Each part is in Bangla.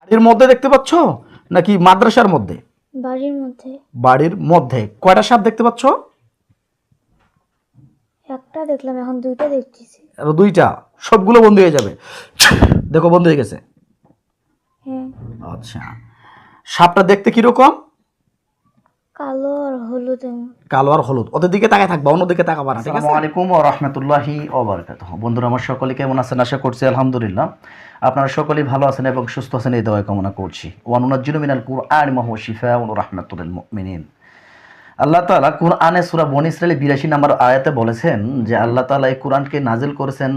বাড়ির মধ্যে দেখতে পাচ্ছ নাকি মাদ্রাসার মধ্যে? বাড়ির মধ্যে। বাড়ির মধ্যে কয়টা সাপ দেখতে পাচ্ছ? একটা দেখলাম, এখন দুইটা দেখতেছি। আরো দুইটা, সবগুলো বন্ধ হয়ে যাবে। দেখো বন্ধ হয়ে গেছে। হ্যাঁ, আচ্ছা, সাপটা দেখতে কিরকম? কালো আর হলুদ। কালো আর হলুদ। ওদের দিকে তাকায় থাকবা, অন্য দিকে তাকাবা না, ঠিক আছে? আসসালামু আলাইকুম ওয়া রাহমাতুল্লাহি ওয়া বারাকাতুহু। বন্ধুরা আমার সকলে কেমন আছেন? আশা করছি আলহামদুলিল্লাহ আপনারা সকলেই ভালো আছেন এবং সুস্থ আছেন, এই দোয়া কামনা করছি। ওয়া নুনাজ্জিলু মিনাল কুরআনি মা হুয়া শিফাউন ওয়া রাহমাতুল লিল মুমিনিন। আল্লাহ তাআলা কুরআনে সূরা বনী ইসরাঈল 82 নম্বর আয়াতে বলেছেন যে আল্লাহ তাআলা এই কুরআনকে নাজিল করেছেন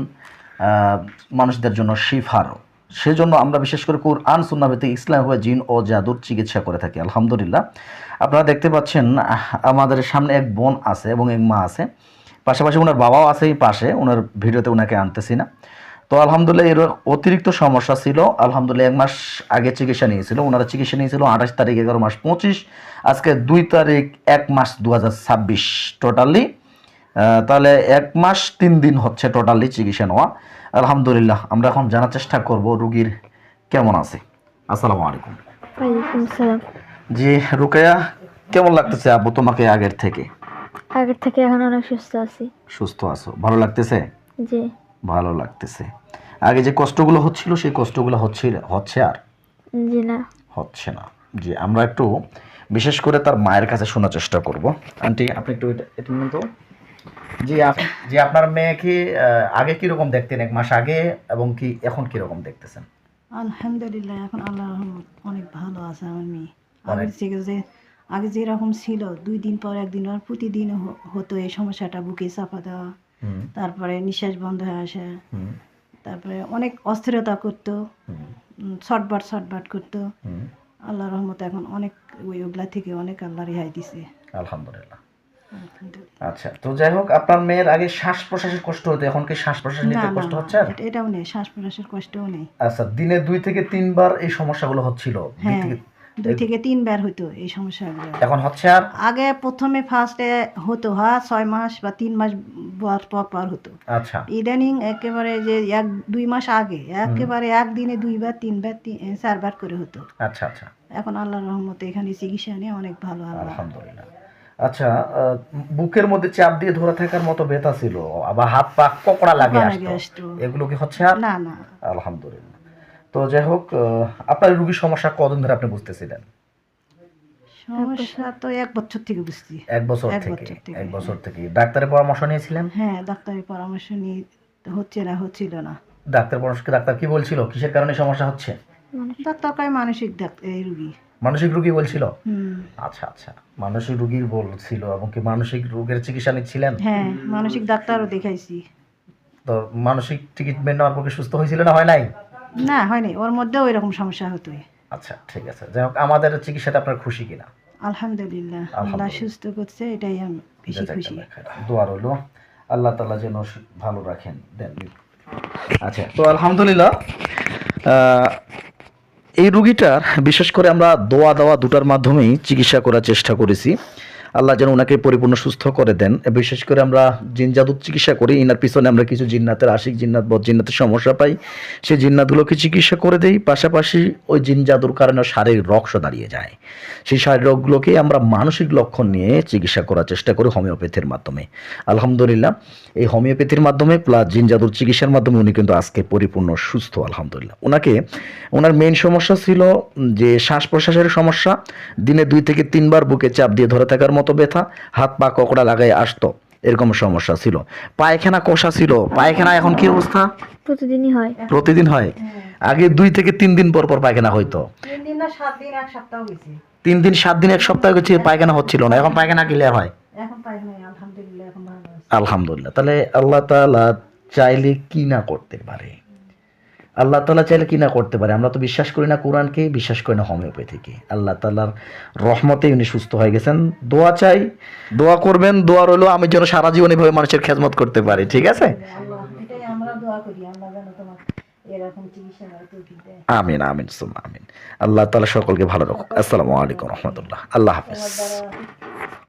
মানুষদের জন্য শিফার। সেজন্য আমরা বিশেষ করে কুরআন সুন্নাহ ভিত্তিক ইসলাম হয়ে জিন ও জাদুর চিকিৎসা করে থাকি আলহামদুলিল্লাহ। আপনারা দেখতে পাচ্ছেন আমাদের সামনে এক বোন আছে এবং এক মা আছে, পাশাপাশি ওনার বাবাও আছে এই পাশে, ওনার ভিডিওতে ওনাকে আনতেছি না। তো আলহামদুলিল্লাহ এর অতিরিক্ত সমস্যা ছিল, আলহামদুলিল্লাহ 1 মাস আগে চিকিৎসা নিয়েছিল। ওনারা চিকিৎসা নিয়েছিল 28 তারিখ 11 মাস 25, আজকে 2 তারিখ 1 মাস 2026, টোটালি তাহলে 1 মাস 3 দিন হচ্ছে টোটালি চিকিৎসা নেওয়া। আলহামদুলিল্লাহ আমরা এখন জানার চেষ্টা করব রুগীর কেমন আছে। আসসালামু আলাইকুম। ওয়ালাইকুম সালাম। জি রুকায়া, কেমন লাগতেছে আব্বু তোমাকে আগের থেকে? আগের থেকে এখন অনেক সুস্থ আছি। সুস্থ আছো? ভালো লাগতেছে? জি। ভালো লাগতেছে। আগে যে কষ্টগুলো হচ্ছিল সেই কষ্টগুলো হচ্ছে আর জি না। হচ্ছে না। জি আমরা একটু বিশেষ করে তার মায়ের কাছে শোনার চেষ্টা করব। আন্টি আপনি একটু এটা নিন তো। জি আপনার মেয়েকে আগে কিরকম দেখতেন 1 মাস আগে, এবং কি এখন কিরকম দেখতেছেন? আলহামদুলিল্লাহ এখন আল্লাহর রহমত অনেক ভালো আছে আমার মেয়ে। অনেক। আগে যেরকম ছিল 2 দিন পর 1 দিন পর প্রতিদিন হতো এই সমস্যাটা, বুকে চাপা দেওয়া, তারপরে নিঃশ্বাস বন্ধ হয়ে আসা, তারপরে অনেক অস্থিরতা করতো, ছটবাট করতো। আল্লাহর রহমতে এখন অনেক ওইগুলা থেকে অনেক আল্লাহ রেহাই দিছে আলহামদুলিল্লাহ। আলহামদুলিল্লাহ। আচ্ছা, তো যাই হোক আপনার মেয়ের আগে শ্বাস প্রশ্বাসের কষ্ট হতো, এখন কি শ্বাস প্রশ্বাস না নিতে না কষ্ট না, হচ্ছে আর? এটাও নেই, শ্বাস প্রশ্বাসের কষ্টও নেই। আচ্ছা, দিনে 2 থেকে 3 বার এই সমস্যাগুলো হচ্ছিল? হ্যাঁ, 2 থেকে 3 বার হতো এই সমস্যাগুলো। এখন হচ্ছে আর? আগে প্রথমে ফার্স্টে হতো 6 মাস বা 3 মাস পর হতো। আচ্ছা। ইদানিং একেবারে যে 1-2 মাস আগে একেবারে একদিনে 2 বার 3 বার 4 বার করে হতো। আচ্ছা আচ্ছা। এখন আল্লাহর রহমতে এখানে চিকিৎসা নিয়ে অনেক ভালো আলহামদুলিল্লাহ। আচ্ছা, বুকের মধ্যে চাপ দিয়ে ধরে থাকার মতো ব্যথা ছিল, আবার হাত পা কোকড়া লাগে আসতো, এগুলো কি হচ্ছে আর? না না। আলহামদুলিল্লাহ। তো যাই হোক, আপনার রোগীর সমস্যা কতদিন ধরে আপনি বুঝতেছিলেন? সমস্যা তো 1 বছর থেকে বুঝছি। 1 বছর থেকে? 1 বছর থেকে ডাক্তারের পরামর্শ নিয়েছিলেন? হ্যাঁ, ডাক্তারের পরামর্শ নিয়ে হচ্ছিল না। ডাক্তার কি বলছিল কিসের কারণে সমস্যা হচ্ছে? ডাক্তার কয় মানসিক এই রোগী। মানসিক রোগী বলছিল? আচ্ছা আচ্ছা, মানসিক রোগী বলছিল, এবং কি মানসিক রোগের চিকিৎসা নিচ্ছিলেন? হ্যাঁ, মানসিক ডাক্তারও দেখাইছি। তো মানসিক ট্রিটমেন্ট নেওয়ার পরে সুস্থ হয়েছিল না হয় নাই? না হয়নি, ওর মধ্যেও এরকম সমস্যা হতোই। আচ্ছা ঠিক আছে, যাই হোক আমাদের চিকিৎসাতে আপনার খুশি কিনা? আলহামদুলিল্লাহ, আল্লাহ সুস্থ করছে, এটাই আমি বেশি খুশি। দোয়া রইল আল্লাহ তাআলা যেন ভালো রাখেন দেন। আচ্ছা, তো আলহামদুলিল্লাহ এই রুগীটার বিশেষ করে আমরা দোয়া দেওয়া দুটার মাধ্যমেই চিকিৎসা করার চেষ্টা করেছি। আল্লাহ যেন ওনাকে পরিপূর্ণ সুস্থ করে দেন। বিশেষ করে আমরা জিন জাদুর চিকিৎসা করি, ইনার পিছনে আমরা কিছু জিন্নাতের আশিক জিন্নাত বদ জিন্নাতের সমস্যা পাই, সেই জিন্নাতগুলোকে চিকিৎসা করে দেই। পাশাপাশি ওই জিন জাদুর কারণে শারীরিক রোগও দাঁড়িয়ে যায়, সেই শারীরিক রোগগুলোকে আমরা মানসিক লক্ষণ নিয়ে চিকিৎসা করার চেষ্টা করি হোমিওপ্যাথির মাধ্যমে। আলহামদুলিল্লাহ এই হোমিওপ্যাথির মাধ্যমে প্লাস জিন জাদুর চিকিৎসার মাধ্যমে উনি কিন্তু আজকে পরিপূর্ণ সুস্থ আলহামদুলিল্লাহ। ওনার মেইন সমস্যা ছিল যে শ্বাস প্রশ্বাসের সমস্যা, দিনে 2 থেকে 3 বার বুকে চাপ দিয়ে ধরে থাকার মতো ব্যথা, হাত পা কোকড়া লাগায় আসতো, এরকম সমস্যা ছিল। পায়খানা কষা ছিল, পায়খানা এখন কি অবস্থা? প্রতিদিনই হয়। প্রতিদিন হয়? আগে 2 থেকে 3 দিন পর পর পায়খানা হইতো। 3 দিন না 7 দিন 1 সপ্তাহ গেছে। 3 দিন 7 দিন 1 সপ্তাহ গেছে পায়খানা হচ্ছিল না, এখন পায়খানা ক্লিয়ার হয়? এখন পায়খানা আলহামদুলিল্লাহ এখন ভালো আছে। আলহামদুলিল্লাহ। তাহলে আল্লাহ তাআলা চাইলে কি না করতে পারে? আল্লাহ তাআলা চাইলে কি না করতে পারে? আমরা তো বিশ্বাস করি না কোরআনকে, বিশ্বাস করি না হোমিওপ্যাথিকে। আল্লাহ তাআলার রহমতে উনি সুস্থ হয়ে গেছেন। দোয়া চাই, দোয়া করবেন। দোয়া রইলো আমি যেন সারা জীবন এভাবে মানুষের খেদমত করতে পারি, ঠিক আছে? আল্লাহ এটাই আমরা দোয়া করি, আল্লাহ যেন তোমার এরকম চিকিৎসা করার তৌফিক দেয়। আমিন আমিন সুম্মা আমিন। আল্লাহ তাআলা সকলকে ভালো রাখুক। আসসালামু আলাইকুম ওয়া রাহমাতুল্লাহ। আল্লাহ হাফেজ।